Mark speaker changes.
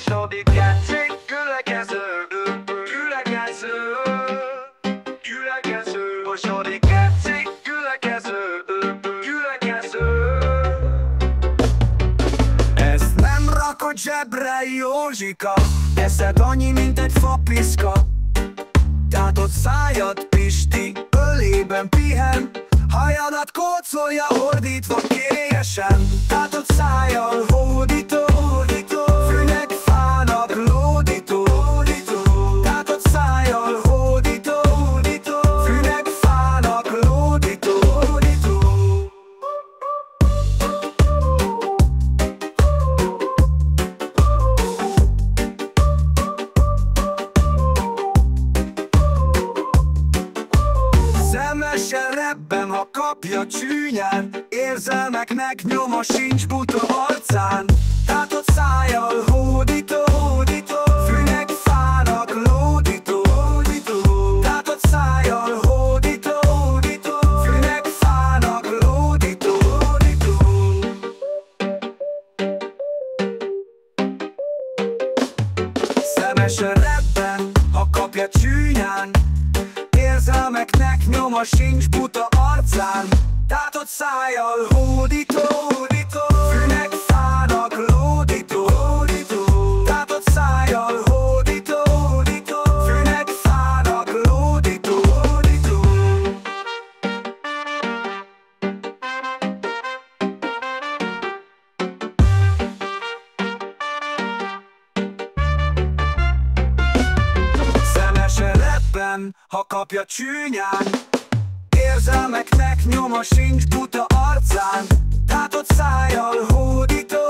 Speaker 1: mosodik, játszik, gyülekező, gyülekező, gyülekező, mosodik, játszik, gyülekező, gyülekező. Ez nem rakott zsebre, Józsika, eszed annyi, mint egy fapiszka. Tátott szájad, Pisti, ölében pihen, hajadat kócolja, ordítva kérélyesen. Tátott szájjal hódító, hódító, fűnek fának lódító, hódító. Tátott szájjal hódító, hódító, fűnek fának lódító, hódító. Szemesen rebben, ha kapja csúnyán, érzelmeknek nyoma sincs buta arcán. Tátott szájjal hódító, hódító, fűnek fának lódító, hódító. Tátott szájjal hódító, hódító, fűnek fának lódító, hódító. Szemesen rebben, ha kapja csúnyán, érzelmeknek nyoma sincs buta arcán. Tátott szájjal hódító, hódító, fűnek fának lódító, hódító. Tátott szájjal hódító, hódító, fűnek fának lódító, hódító. Szemesen rebben, ha kapja csúnyán, érzelmeknek nyoma sincs buta arcán. Tátott szájjal hódító,